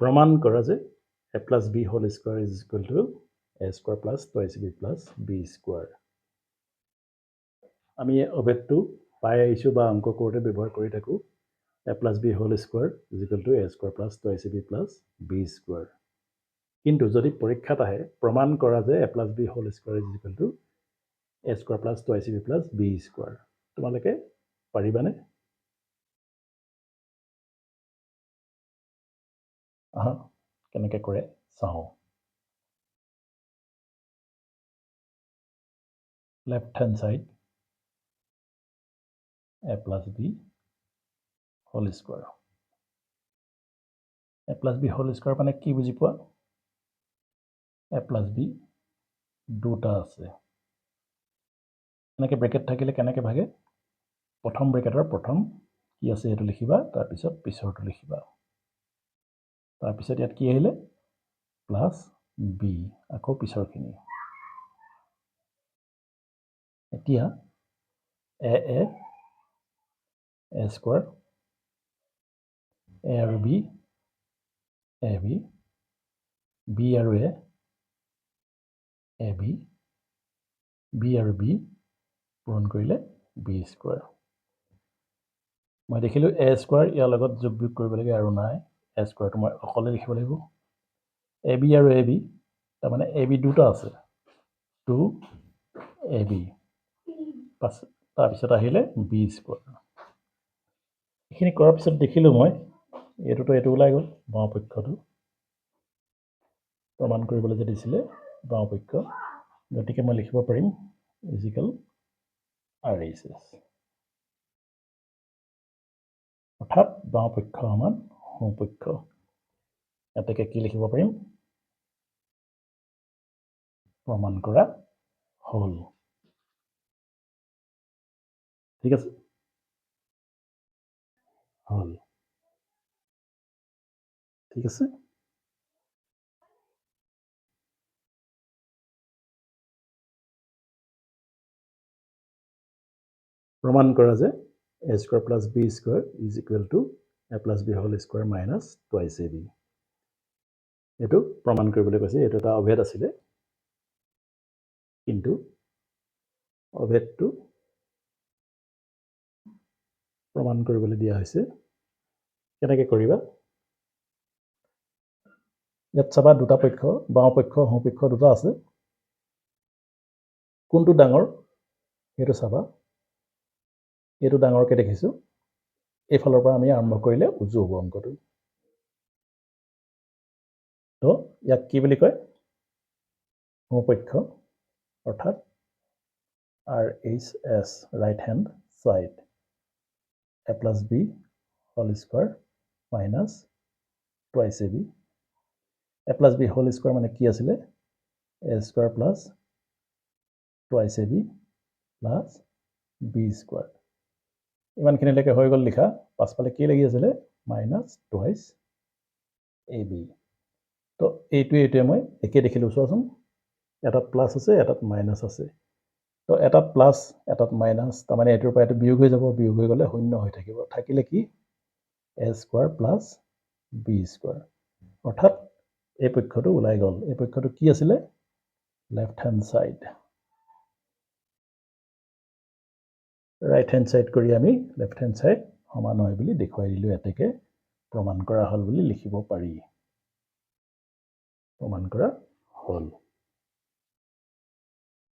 প্রমাণ করা যে a plus b whole square is equal to a square plus twice b plus b square আমি অভেদটো পাই আহিছো বা অঙ্ক কৰোঁতে ব্যৱহাৰ কৰি থাকো a plus b whole square is equal to a square plus twice b plus b square কিন্তু যদি পৰীক্ষাত আহে প্ৰমাণ কৰা যে a plus b whole square is equal to a square plus twice b plus b square তোমালোকে পাৰিবানে কেনেকৈ কৰে চাওঁ left hand side a plus b whole square a plus b whole square মানে কি বুজি পোৱা a plus b দুটা আছে এনেকৈ ব্ৰেকেট থাকিলে কেনেকৈ ভাগে প্ৰথম ব্ৰেকেটৰ প্ৰথম কি আছে এটো লিখিবা তাৰ পিছত পিছৰটো লিখিবা তাৰ পিছত ইয়াত কি আহিলে প্লাস b আকৌ পিছৰখিনি এতিয়া a square a আৰু b ab b আৰু a ab b আৰু b পূৰণ কৰিলে b square মই দেখিলো a square ইয়াৰ লগত যোগ বিয়োগ কৰিব লাগে আৰু নাই a square টো মই অকলে লিখিব লাগিব ab আৰু ab তাৰ মানে ab দুটা আছে 2ab তাৰ পিছত আহিলে b square এখিনি কৰাৰ পিছত দেখিলো মই এটো ওলাই গল বাও পক্ষটো প্ৰমাণ কৰিবলৈ যে দিছিলে বাও পক্ষ গতিকে মই লিখিব পাৰিম ইজিক্যাল RHS অৰ্থাৎ বাও পক্ষ সমান সোঁ পক্ষ এটাকে কি লিখিব পাৰিম প্ৰমাণ কৰা হল ঠিক আছে হল ঠিক আছে প্ৰমাণ কৰা যে a square plus b square is equal to a plus b whole square minus twice ab এটো প্ৰমাণ কৰিবলৈ কৈছে এটো এটা অভেদ আছিল কিন্তু অভেদটো প্ৰমাণ কৰিবলৈ দিয়া হৈছে কেনেকৈ কৰিবা ইয়াত চাবা দুটা পক্ষ বাও পক্ষ সোঁ পক্ষ দুটা আছে কোনটো ডাঙৰ এটো চাবা এটো ডাঙৰকে দেখিছো এই ফলৰ পৰা আমি আৰম্ভ কৰিলে উজু হ'ব অংকটো তো ইয়াক কি বুলি কয় সোঁ পক্ষ অৰ্থাৎ RHS right hand side a plus b whole square minus twice ab a plus b whole square মানে কি আছিলে a square plus twice ab plus b square ইমানখিনিলৈকে হৈ গ'ল লিখা পাছফালে কি লাগি আছিলে minus twice ab তো এইটোৱে মই একে দেখিলো চোৱাচোন এটাত প্লাস আছে এটাত মাইনাস আছে তো এটাত প্লাস এটাত মাইনাস তাৰ মানে এটোৰ পৰা এটো বিয়োগ হৈ যাব বিয়োগ হৈ গলে শূন্য হৈ থাকিব থাকিলে কি a square plus b square অৰ্থাৎ এই পক্ষটো ওলাই গল এই পক্ষটো কি আছিলে left hand side right hand side কৰি আমি left hand side সমান হয় বুলি দেখুৱাই দিলো এতেকে প্ৰমাণ কৰা হল বুলি লিখিব পাৰি প্ৰমাণ কৰা হল